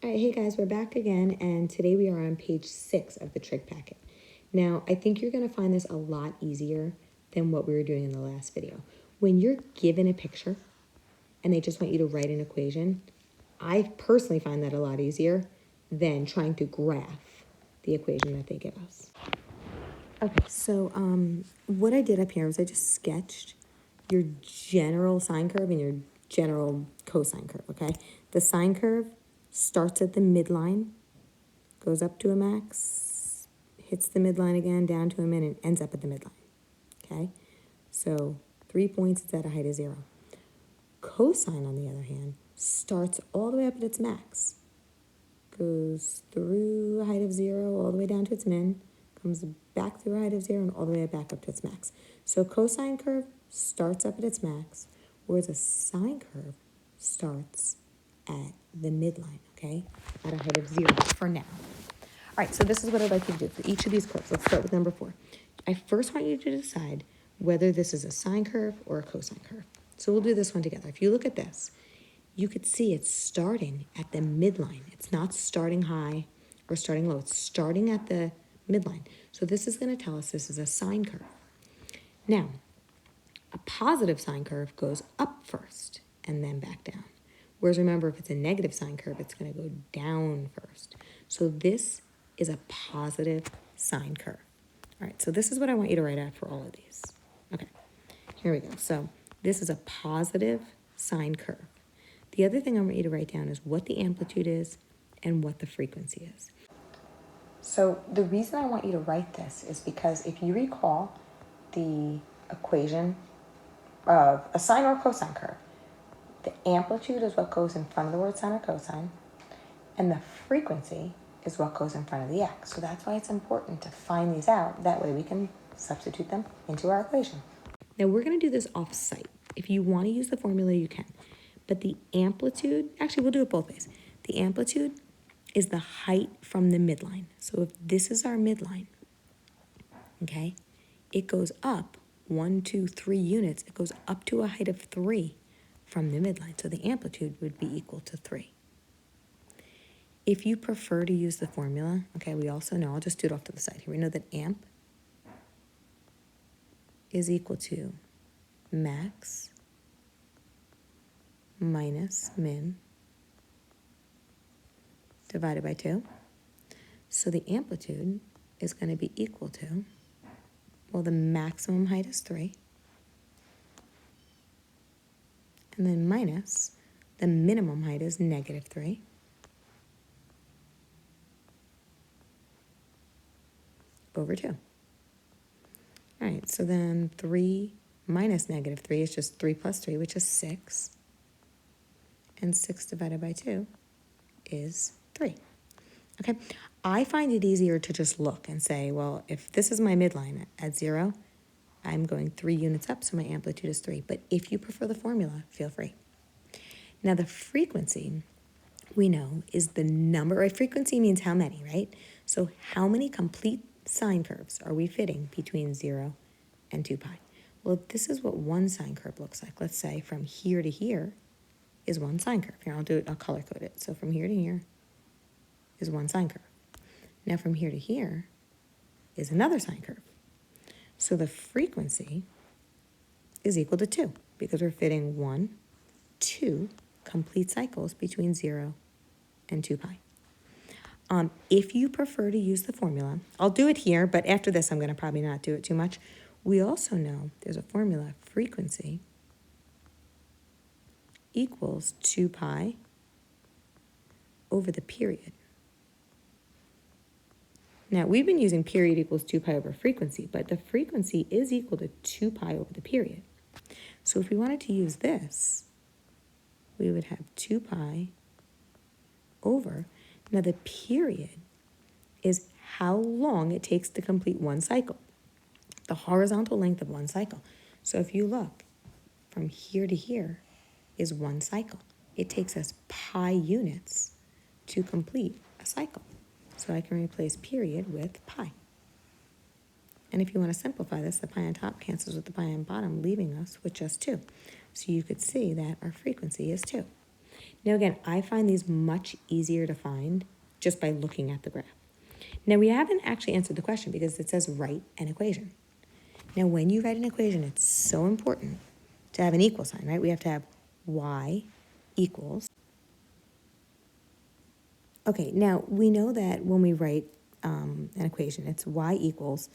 All right, hey guys, we're back again, and today we are on page 6 of the trig packet. Now, I think you're going to find this a lot easier than what we were doing in the last video. When you're given a picture and they just want you to write an equation, I personally find that a lot easier than trying to graph the equation that they give us. Okay, so what I did up here was I just sketched your general sine curve and your general cosine curve, okay? The sine curve starts at the midline, goes up to a max, hits the midline again, down to a min, and ends up at the midline, okay? So 3 points, it's at a height of 0. Cosine, on the other hand, starts all the way up at its max, goes through a height of 0 all the way down to its min, comes back through a height of 0 and all the way back up to its max. So cosine curve starts up at its max, whereas a sine curve starts at the midline, okay, at a height of 0 for now. All right, so this is what I'd like you to do for each of these curves. Let's start with number 4. I first want you to decide whether this is a sine curve or a cosine curve. So we'll do this one together. If you look at this, you could see it's starting at the midline. It's not starting high or starting low. It's starting at the midline. So this is going to tell us this is a sine curve. Now, a positive sine curve goes up first and then back down. Whereas remember, if it's a negative sine curve, it's going to go down first. So this is a positive sine curve. All right, so this is what I want you to write out for all of these. Okay, here we go. So this is a positive sine curve. The other thing I want you to write down is what the amplitude is and what the frequency is. So the reason I want you to write this is because if you recall the equation of a sine or cosine curve, the amplitude is what goes in front of the word sine or cosine, and the frequency is what goes in front of the x. So that's why it's important to find these out. That way we can substitute them into our equation. Now we're going to do this off-site. If you want to use the formula, you can. But the amplitude, actually we'll do it both ways. The amplitude is the height from the midline. So if this is our midline, okay, it goes up 1, 2, 3 units. It goes up to a height of 3 from the midline. So the amplitude would be equal to 3. If you prefer to use the formula, okay, we also know, I'll just do it off to the side here. We know that amp is equal to max minus min divided by 2. So the amplitude is going to be equal to, well, the maximum height is 3, and then minus the minimum height is negative 3, over 2. All right, so then 3 minus negative 3 is just 3 plus 3, which is 6. And 6 divided by 2 is 3. Okay, I find it easier to just look and say, well, if this is my midline at 0, I'm going 3 units up, so my amplitude is 3. But if you prefer the formula, feel free. Now the frequency, we know, is the number, right? Frequency means how many, right? So how many complete sine curves are we fitting between 0 and 2 pi? Well, this is what one sine curve looks like. Let's say from here to here is one sine curve. Here, I'll color code it. So from here to here is one sine curve. Now from here to here is another sine curve. So the frequency is equal to 2 because we're fitting 1, 2 complete cycles between 0 and 2 pi. If you prefer to use the formula, I'll do it here, but after this I'm going to probably not do it too much. We also know there's a formula, frequency equals 2 pi over the period. Now, we've been using period equals 2 pi over frequency, but the frequency is equal to 2 pi over the period. So if we wanted to use this, we would have 2 pi over. Now, the period is how long it takes to complete one cycle, the horizontal length of one cycle. So if you look, from here to here is one cycle. It takes us pi units to complete a cycle. So I can replace period with pi. And if you want to simplify this, the pi on top cancels with the pi on bottom, leaving us with just 2. So you could see that our frequency is 2. Now again, I find these much easier to find just by looking at the graph. Now we haven't actually answered the question because it says write an equation. Now when you write an equation, it's so important to have an equal sign, right? We have to have y equals. Okay, now we know that when we write an equation, it's y equals,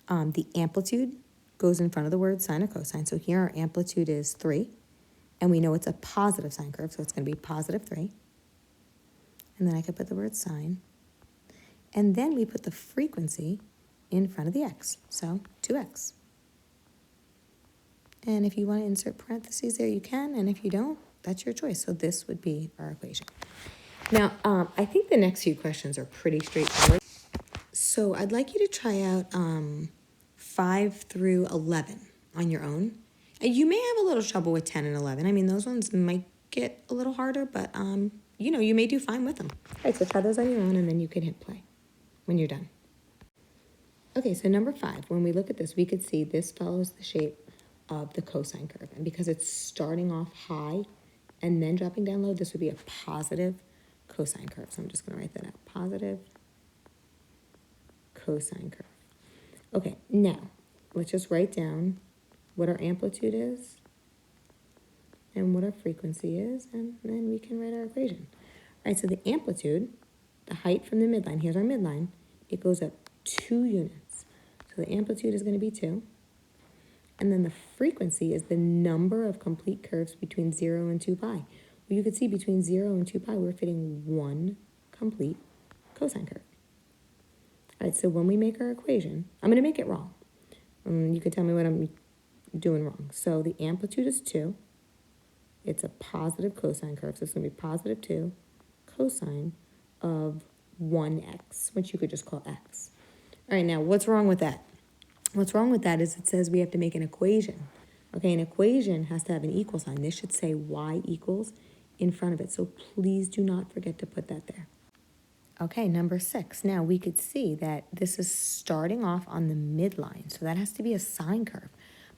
the amplitude goes in front of the word sine or cosine. So here our amplitude is 3, and we know it's a positive sine curve, so it's going to be positive 3. And then I could put the word sine. And then we put the frequency in front of the x, so 2x. And if you want to insert parentheses there, you can, and if you don't, that's your choice. So this would be our equation. Now, I think the next few questions are pretty straightforward. So I'd like you to try out 5 through 11 on your own. And you may have a little trouble with 10 and 11. I mean, those ones might get a little harder, but, you know, you may do fine with them. All right, so try those on your own, and then you can hit play when you're done. Okay, so number 5, when we look at this, we could see this follows the shape of the cosine curve. And because it's starting off high and then dropping down low, this would be a positive cosine curve. So I'm just going to write that out. Positive cosine curve. Okay, now let's just write down what our amplitude is and what our frequency is, and then we can write our equation. All right, so the amplitude, the height from the midline, here's our midline, it goes up 2 units. So the amplitude is going to be 2. And then the frequency is the number of complete curves between 0 and 2 pi. Well, you can see between 0 and 2 pi, we're fitting 1 complete cosine curve. All right, so when we make our equation, I'm going to make it wrong. You can tell me what I'm doing wrong. So the amplitude is 2. It's a positive cosine curve, so it's going to be positive 2 cosine of 1x, which you could just call x. All right, now what's wrong with that? What's wrong with that is it says we have to make an equation. Okay, an equation has to have an equal sign. This should say y equals in front of it. So please do not forget to put that there. Okay, number 6. Now we could see that this is starting off on the midline. So that has to be a sine curve.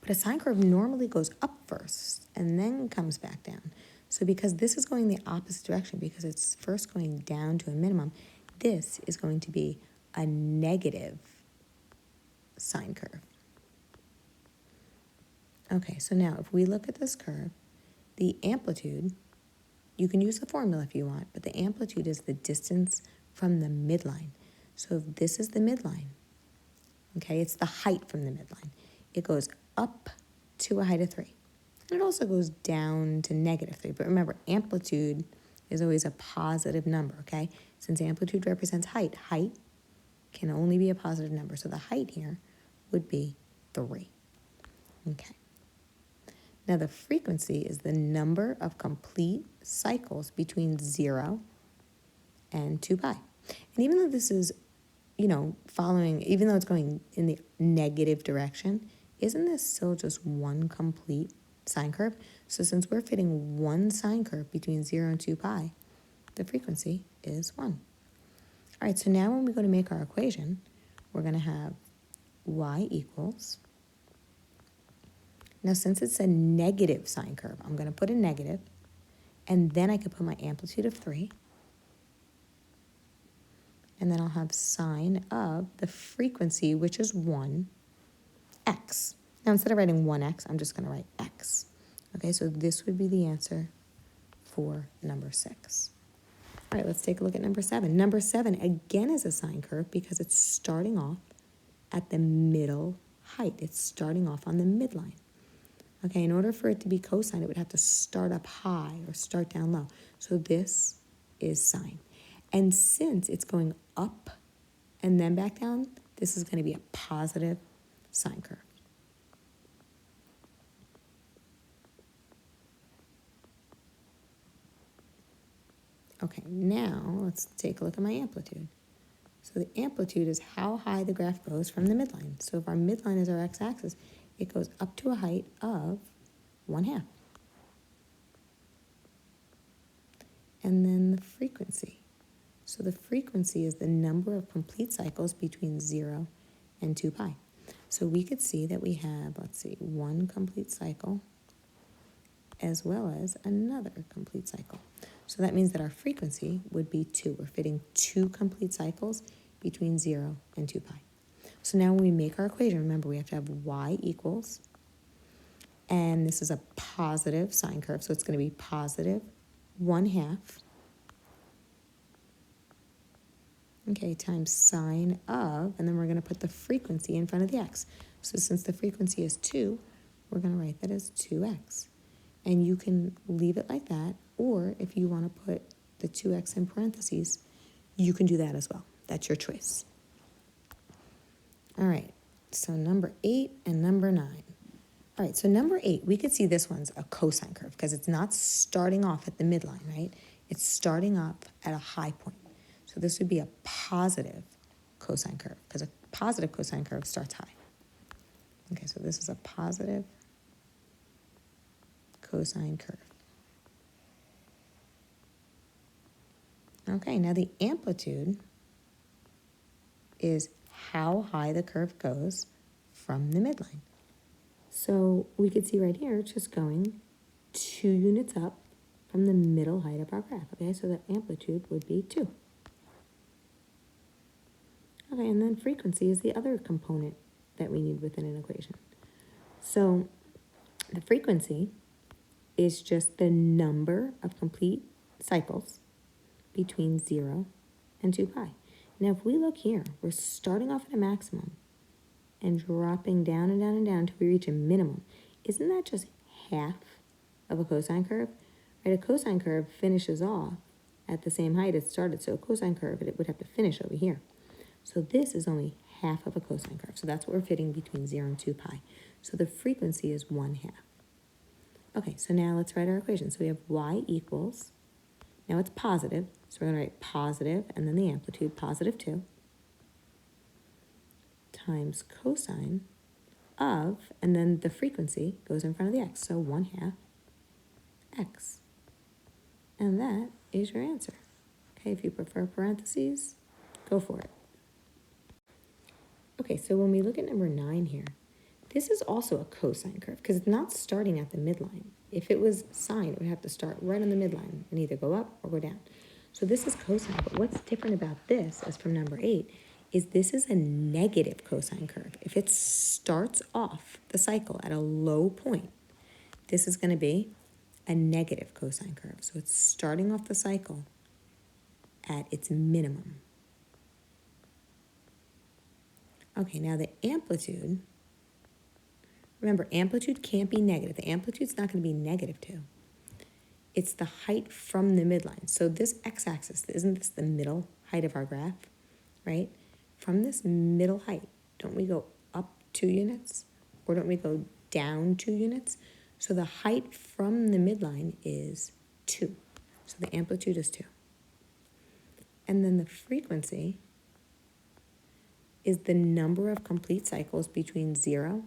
But a sine curve normally goes up first and then comes back down. So because this is going the opposite direction, because it's first going down to a minimum, this is going to be a negative sine curve. Okay, so now if we look at this curve, the amplitude, you can use the formula if you want, but the amplitude is the distance from the midline. So if this is the midline, okay, it's the height from the midline. It goes up to a height of 3. And it also goes down to negative 3. But remember, amplitude is always a positive number, okay? Since amplitude represents height, height can only be a positive number. So the height here would be 3. Okay. Now the frequency is the number of complete cycles between 0 and 2 pi. And even though this is, you know, following, even though it's going in the negative direction, isn't this still just one complete sine curve? So since we're fitting one sine curve between 0 and 2 pi, the frequency is 1. All right, so now when we go to make our equation, we're going to have y equals. Now, since it's a negative sine curve, I'm going to put a negative, and then I could put my amplitude of 3, and then I'll have sine of the frequency, which is 1, x. Now, instead of writing 1x, I'm just going to write x. Okay, so this would be the answer for number 6. All right, let's take a look at number 7. Number 7, again, is a sine curve because it's starting off at the middle height. It's starting off on the midline. Okay, in order for it to be cosine, it would have to start up high or start down low. So this is sine. And since it's going up and then back down, this is going to be a positive sine curve. Okay, now let's take a look at my amplitude. So the amplitude is how high the graph goes from the midline. So if our midline is our x-axis, it goes up to a height of 1/2. And then the frequency. So the frequency is the number of complete cycles between 0 and 2 pi. So we could see that we have, let's see, one complete cycle as well as another complete cycle. So that means that our frequency would be 2. We're fitting 2 complete cycles between 0 and 2 pi. So now when we make our equation, remember we have to have y equals, and this is a positive sine curve, so it's going to be positive 1/2, okay, times sine of, and then we're going to put the frequency in front of the x. So since the frequency is 2, we're going to write that as 2x. And you can leave it like that, or if you want to put the 2x in parentheses, you can do that as well. That's your choice. All right, so number 8 and number 9. All right, so number 8, we could see this one's a cosine curve because it's not starting off at the midline, right? It's starting up at a high point. So this would be a positive cosine curve because a positive cosine curve starts high. Okay, so this is a positive cosine curve. Okay, now the amplitude is how high the curve goes from the midline. So we could see right here, it's just going 2 units up from the middle height of our graph. Okay, so the amplitude would be 2. Okay, and then frequency is the other component that we need within an equation. So the frequency is just the number of complete cycles between 0 and 2 pi. Now, if we look here, we're starting off at a maximum and dropping down and down and down until we reach a minimum. Isn't that just half of a cosine curve? Right, a cosine curve finishes off at the same height it started, so a cosine curve, it would have to finish over here. So this is only half of a cosine curve. So that's what we're fitting between 0 and 2 pi. So the frequency is 1/2. Okay, so now let's write our equation. So we have y equals, now it's positive, so we're going to write positive and then the amplitude, positive 2, times cosine of, and then the frequency goes in front of the x, so 1/2 x. And that is your answer. Okay, if you prefer parentheses, go for it. Okay, so when we look at number 9 here, this is also a cosine curve because it's not starting at the midline. If it was sine, it would have to start right on the midline and either go up or go down. So this is cosine, but what's different about this, as from number 8, is this is a negative cosine curve. If it starts off the cycle at a low point, this is going to be a negative cosine curve. So it's starting off the cycle at its minimum. Okay, now the amplitude, remember, amplitude can't be negative. The amplitude's not going to be -2. It's the height from the midline. So this x-axis, isn't this the middle height of our graph, right? From this middle height, don't we go up 2 units? Or don't we go down 2 units? So the height from the midline is 2. So the amplitude is 2. And then the frequency is the number of complete cycles between 0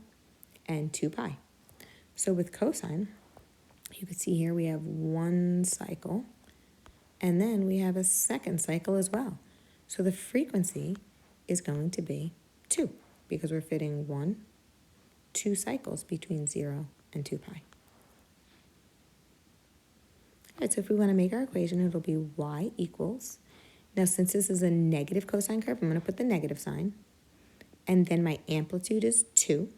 and 2 pi. So with cosine, you can see here we have 1 cycle, and then we have a second cycle as well. So the frequency is going to be 2, because we're fitting 2 cycles between 0 and 2 pi. All right, so if we want to make our equation, it'll be y equals, now since this is a negative cosine curve, I'm going to put the negative sign, and then my amplitude is 2,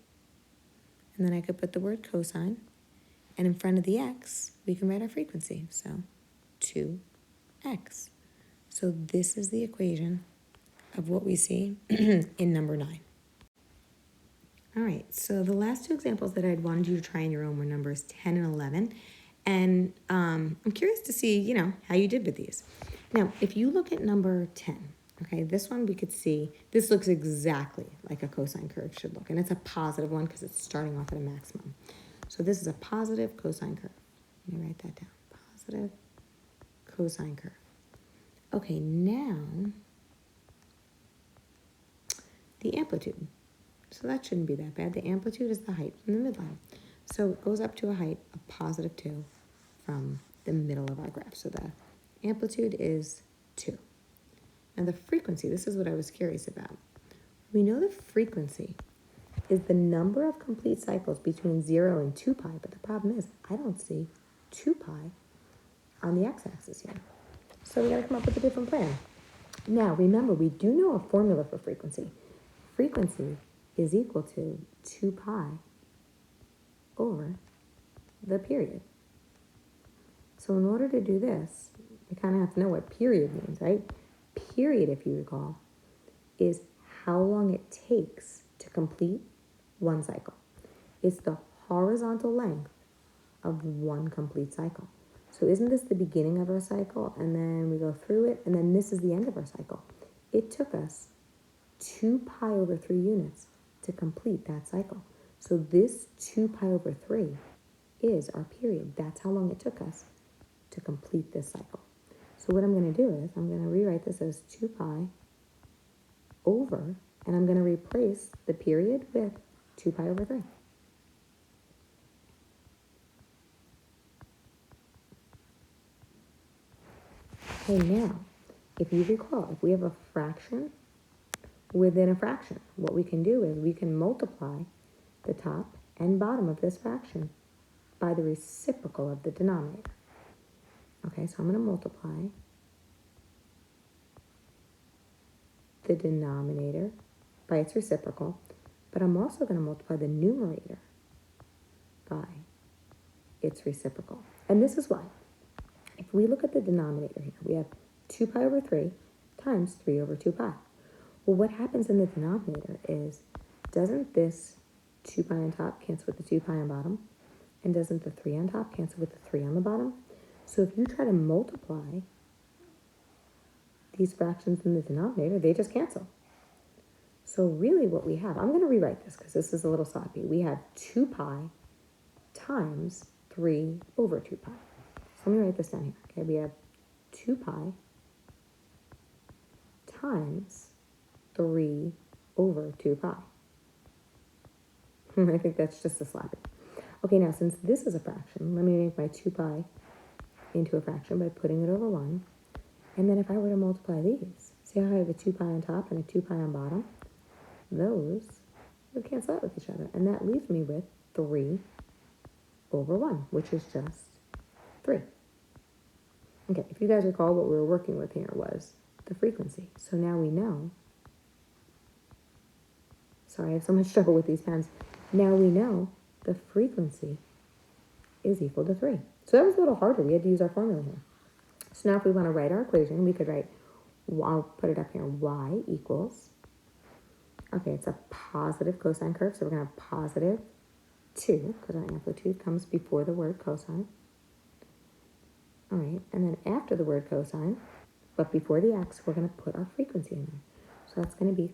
and then I could put the word cosine, and in front of the x, we can write our frequency, so 2x. So this is the equation of what we see in number 9. All right, so the last 2 examples that I'd wanted you to try on your own were numbers 10 and 11, and I'm curious to see, how you did with these. Now, if you look at number 10, okay, this one we could see, this looks exactly like a cosine curve should look, and it's a positive one because it's starting off at a maximum. So this is a positive cosine curve. Let me write that down. Positive cosine curve. Okay, now the amplitude. So that shouldn't be that bad. The amplitude is the height from the midline. So it goes up to a height of positive 2 from the middle of our graph. So the amplitude is 2. Now the frequency, this is what I was curious about. We know the frequency is the number of complete cycles between 0 and 2 pi, but the problem is I don't see 2 pi on the x-axis here. So we got to come up with a different plan. Now, remember, we do know a formula for frequency. Frequency is equal to 2 pi over the period. So in order to do this, we kind of have to know what period means, right? Period, if you recall, is how long it takes to complete one cycle. It's the horizontal length of one complete cycle. So isn't this the beginning of our cycle? And then we go through it, and then this is the end of our cycle. It took us 2 pi over 3 units to complete that cycle. So this 2 pi over 3 is our period. That's how long it took us to complete this cycle. So what I'm going to do is I'm going to rewrite this as 2 pi over, and I'm going to replace the period with 2 pi over 3. Okay, now, if you recall, if we have a fraction within a fraction, what we can do is we can multiply the top and bottom of this fraction by the reciprocal of the denominator. Okay, so I'm going to multiply the denominator by its reciprocal, but I'm also going to multiply the numerator by its reciprocal. And this is why. If we look at the denominator here, we have 2 pi over 3 times 3 over 2 pi. Well, what happens in the denominator is, doesn't this 2 pi on top cancel with the 2 pi on bottom? And doesn't the 3 on top cancel with the 3 on the bottom? So if you try to multiply these fractions in the denominator, they just cancel. So really what we have, I'm going to rewrite this because this is a little sloppy. We have 2 pi times 3 over 2 pi. So let me write this down here. Okay, we have 2 pi times 3 over 2 pi. I think that's just a sloppy. Okay, now since this is a fraction, let me make my 2 pi into a fraction by putting it over 1. And then if I were to multiply these, see how I have a 2 pi on top and a 2 pi on bottom? Those would cancel out with each other. And that leaves me with 3 over 1, which is just 3. Okay, if you guys recall, what we were working with here was the frequency. So now we know, sorry, I have so much trouble with these pens. Now we know the frequency is equal to 3. So that was a little harder. We had to use our formula here. So now if we want to write our equation, we could write, I'll put it up here, y equals, okay, it's a positive cosine curve, so we're going to have positive 2, because our amplitude comes before the word cosine. All right, and then after the word cosine, but before the x, we're going to put our frequency in there. So that's going to be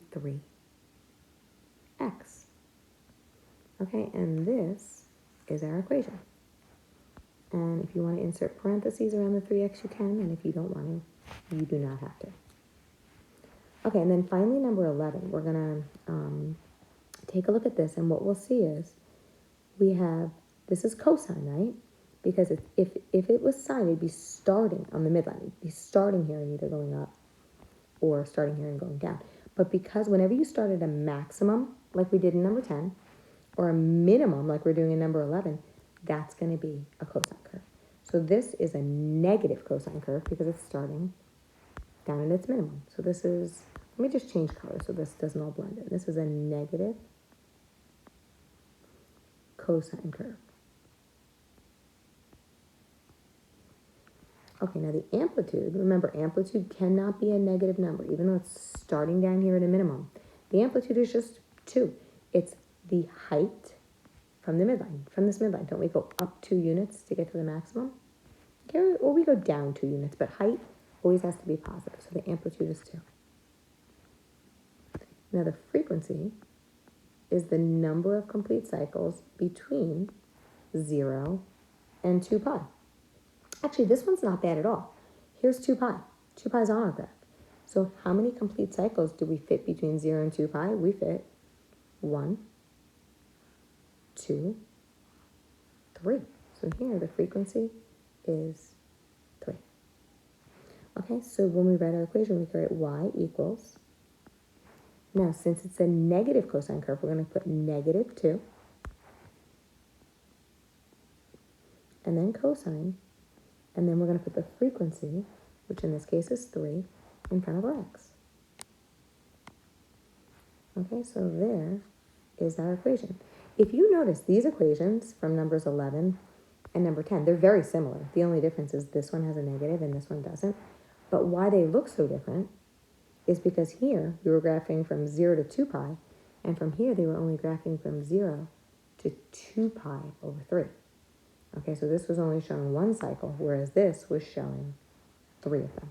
3x. Okay, and this is our equation. And if you want to insert parentheses around the 3x, you can, and if you don't want to, you do not have to. Okay, and then finally, number 11, we're going to take a look at this, and what we'll see is we have, this is cosine, right? Because if it was sine, it'd be starting on the midline. It'd be starting here and either going up or starting here and going down. But because whenever you start at a maximum, like we did in number 10, or a minimum, like we're doing in number 11, that's going to be a cosine curve. So this is a negative cosine curve because it's starting down at its minimum. So this is, let me just change color so this doesn't all blend in. This is a negative cosine curve. Okay, now the amplitude, remember amplitude cannot be a negative number, even though it's starting down here at a minimum. The amplitude is just 2. It's the height from the midline, from this midline. Don't we go up 2 units to get to the maximum? Okay, or we go down 2 units, but height always has to be positive, so the amplitude is 2. Now the frequency is the number of complete cycles between 0 and 2 pi. Actually, this one's not bad at all. Here's 2 pi. 2 pi is on our graph. So how many complete cycles do we fit between 0 and 2 pi? We fit 1, 2, 3. So here the frequency is 3. Okay, so when we write our equation, we can write y equals, now since it's a negative cosine curve, we're going to put negative 2. And then cosine And then we're going to put the frequency, which in this case is 3, in front of our x. Okay, so there is our equation. If you notice these equations from numbers 11 and number 10, they're very similar. The only difference is this one has a negative and this one doesn't. But why they look so different is because here we were graphing from 0 to 2 pi, and from here they were only graphing from 0 to 2 pi over 3. Okay, so this was only showing one cycle, whereas this was showing 3 of them.